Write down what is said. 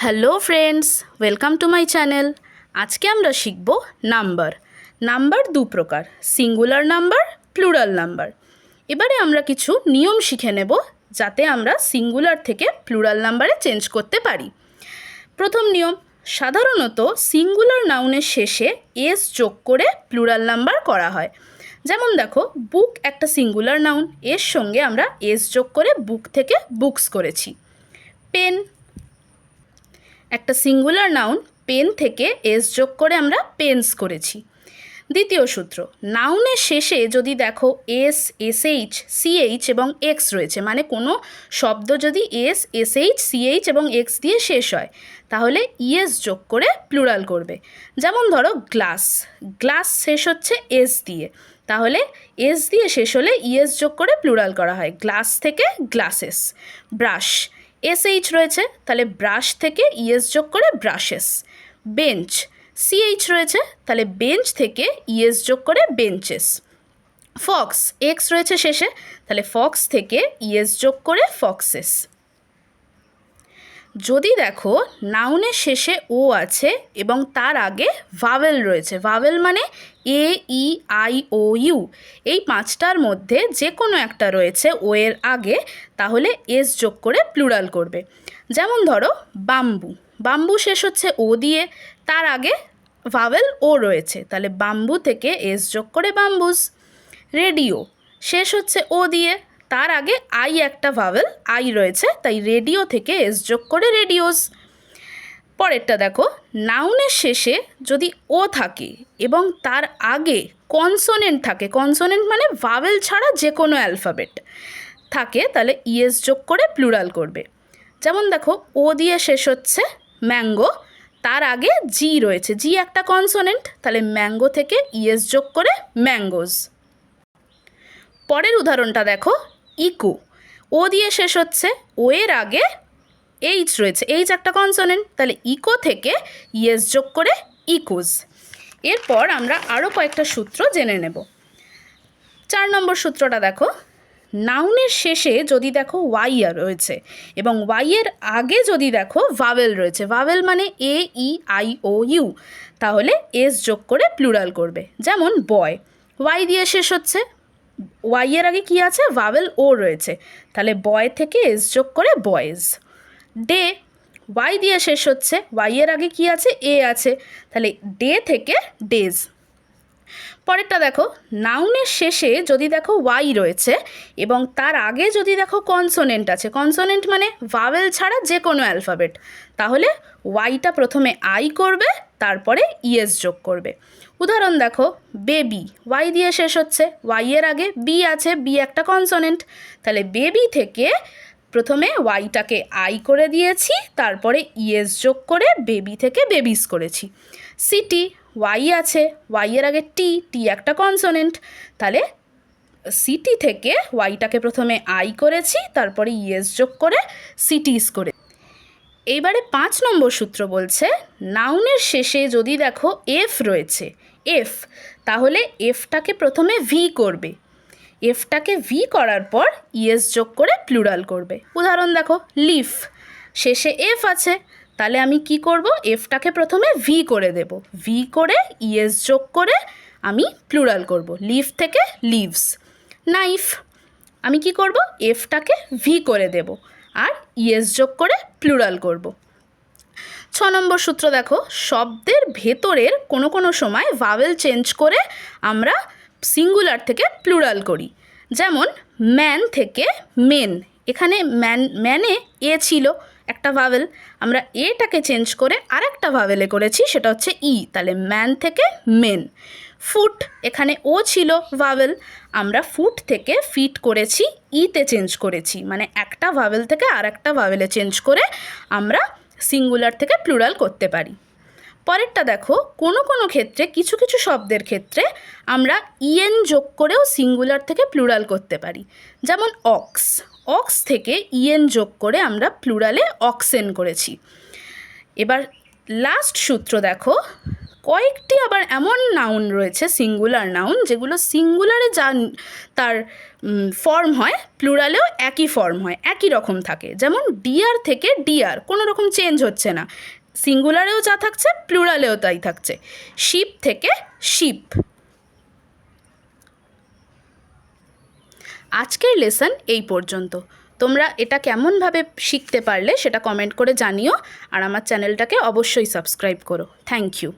Hello friends, welcome to my channel. আজকে আমরা শিখব নাম্বার। নাম্বার দু প্রকার, সিঙ্গুলার নাম্বার, প্লুরাল নাম্বার। এবারে আমরা কিছু নিয়ম শিখে নেব যাতে আমরা সিঙ্গুলার থেকে প্লুরাল নাম্বারে চেঞ্জ করতে পারি। প্রথম নিয়ম, সাধারণত সিঙ্গুলার নাউনের শেষে এস যোগ করে প্লুরাল নাম্বার করা হয়। যেমন দেখো, বুক একটা সিঙ্গুলার নাউন, এর সঙ্গে আমরা এস যোগ করে বুক থেকে বুকস করেছি। পেন একটা সিঙ্গুলার নাউন, পেন থেকে এস যোগ করে আমরা পেন্স করেছি। দ্বিতীয় সূত্র, নাউনের শেষে যদি দেখো এস, এসএইচ, সিএইচ এবং এক্স রয়েছে, মানে কোনো শব্দ যদি এস, এসএইচ, সিএইচ এবং এক্স দিয়ে শেষ হয়, তাহলে ইএস যোগ করে প্লুরাল করবে। যেমন ধরো গ্লাস, গ্লাস শেষ হচ্ছে এস দিয়ে, তাহলে এস দিয়ে শেষ হলে ইএস যোগ করে প্লুরাল করা হয়, গ্লাস থেকে গ্লাসেস। ব্রাশ, এসএইচ রয়েছে, তাহলে ব্রাশ থেকে ইএস যোগ করে ব্রাশেস। বেঞ্চ, সিএইচ রয়েছে, তাহলে বেঞ্চ থেকে ইএস যোগ করে বেঞ্চেস। ফক্স, এক্স রয়েছে শেষে, তাহলে ফক্স থেকে ইএস যোগ করে ফক্সেস। যদি দেখো নাউনের শেষে ও আছে এবং তার আগে ভাওয়েল রয়েছে, ভাওয়েল মানে এ, ই, আই, ও, ইউ, এই পাঁচটার মধ্যে যে কোনো একটা রয়েছে ও এর আগে, তাহলে এস যোগ করে প্লুরাল করবে। যেমন ধরো বাম্বু, বাম্বু শেষ হচ্ছে ও দিয়ে, তার আগে ভাওয়েল ও রয়েছে, তাহলে বাম্বু থেকে এস যোগ করে বাম্বুস। রেডিও শেষ হচ্ছে ও দিয়ে, তার আগে আই একটা ভাওয়েল আই রয়েছে, তাই রেডিও থেকে এস যোগ করে রেডিওস। পরেরটা দেখো, নাউনের শেষে যদি ও থাকে এবং তার আগে কনসোনেন্ট থাকে, কনসোনেন্ট মানে ভাওয়েল ছাড়া যে কোনো অ্যালফাবেট থাকে, তাহলে ইএস যোগ করে প্লুরাল করবে। যেমন দেখো ও দিয়ে শেষ হচ্ছে ম্যাঙ্গো, তার আগে জি রয়েছে, জি একটা কনসোনেন্ট, তাহলে ম্যাঙ্গো থেকে ইএস যোগ করে ম্যাঙ্গোজ। পরের উদাহরণটা দেখো, ইকো, ও দিয়ে শেষ হচ্ছে, ও এর আগে এইচ রয়েছে, এইচ একটা কনসোনেন্ট, তাহলে ইকো থেকে ইএস যোগ করে ইকোজ। এরপর আমরা আরও কয়েকটা সূত্র জেনে নেব। 4 নম্বর সূত্রটা দেখো, নাউনের শেষে যদি দেখো ওয়াই রয়েছে এবং ওয়াইয়ের আগে যদি দেখো ভাওয়েল রয়েছে, ভাওয়েল মানে এ, ই, আই, ও, ইউ, তাহলে এস যোগ করে প্লুরাল করবে। যেমন বয়, ওয়াই দিয়ে শেষ হচ্ছে, ওয়াইয়ের আগে কি আছে, ভাওয়েল ও রয়েছে, তাহলে বয় থেকে এস যোগ করে বয়েজ। ডে, ওয়াই দিয়ে শেষ হচ্ছে, ওয়াইয়ের আগে কি আছে, এ আছে, তাহলে ডে থেকে ডেজ। পরেরটা দেখো, নাউনের শেষে যদি দেখো ওয়াই রয়েছে এবং তার আগে যদি দেখো কনসোনেন্ট আছে, কনসোনেন্ট মানে ভাওয়েল ছাড়া যে কোনো অ্যালফাবেট, তাহলে ওয়াইটা প্রথমে আই করবে, তারপরে ইএস যোগ করবে। উদাহরণ দেখো, বেবি, ওয়াই দিয়ে শেষ হচ্ছে, ওয়াইয়ের আগে বি আছে, বি একটা কনসোনেন্ট, তাহলে বেবি থেকে প্রথমে ওয়াইটাকে আই করে দিয়েছি, তারপরে ইএস যোগ করে বেবি থেকে বেবিস করেছি। সিটি, ওয়াই আছে, ওয়াইয়ের আগে টি, টি একটা কনসোনেন্ট, তাহলে সিটি থেকে ওয়াইটাকে প্রথমে আই করেছি, তারপরে ইএস যোগ করে সিটিস করে। এইবারে 5 নম্বর সূত্র বলছে, নাউনের শেষে যদি দেখো এফ রয়েছে, এফ, তাহলে এফটাকে প্রথমে ভি করবে, এফটাকে ভি করার পর ইএস যোগ করে প্লুরাল করবে। উদাহরণ দেখো, লিফ, শেষে এফ আছে, তাহলে আমি কি করব, এফটাকে প্রথমে ভি করে দেব, ভি করে ইএস যোগ করে আমি প্লুরাল করব, লিফ থেকে লিভস। নাইফ, আমি কি করব, এফটাকে ভি করে দেব আর ইএস যোগ করে প্লুরাল করব। 6 নম্বর সূত্র দেখো, শব্দের ভেতরের কোনো কোনো সময় ভাওয়েল চেঞ্জ করে আমরা সিঙ্গুলার থেকে প্লুরাল করি। যেমন ম্যান থেকে মেন, এখানে ম্যানে এ ছিল একটা ভাওয়েল, আমরা এটাকে চেঞ্জ করে আরেকটা ভাওয়েলে করেছি, সেটা হচ্ছে ই, তাহলে ম্যান থেকে মেন। ফুট, এখানে ও ছিল ভাওয়েল, আমরা ফুট থেকে ফিট করেছি, ইতে চেঞ্জ করেছি, মানে একটা ভাওয়েল থেকে আর একটা ভাওয়েলে চেঞ্জ করে আমরা সিঙ্গুলার থেকে প্লুরাল করতে পারি। পরেরটা দেখো, কোনো কোনো ক্ষেত্রে, কিছু কিছু শব্দের ক্ষেত্রে আমরা ইএন যোগ করেও সিঙ্গুলার থেকে প্লুরাল করতে পারি। যেমন অক্স, অক্স থেকে ইএন যোগ করে আমরা প্লুরালে অক্সেন করেছি। এবার লাস্ট সূত্র দেখো, কয়েকটি আবার এমন নাউন রয়েছে, সিঙ্গুলার নাউন, যেগুলো সিঙ্গুলারে যা তার ফর্ম হয়, প্লুরালেও একই ফর্ম হয়, একই রকম থাকে। যেমন ডিয়ার থেকে ডিয়ার, কোনো রকম চেঞ্জ হচ্ছে না, সিঙ্গুলারেও যা থাকছে প্লুরালেও তাই থাকছে। শিপ থেকে শিপ। আজকের লেসন এই পর্যন্ত। তোমরা এটা কেমনভাবে শিখতে পারলে সেটা কমেন্ট করে জানিও, আর আমার চ্যানেলটাকে অবশ্যই সাবস্ক্রাইব করো। Thank you.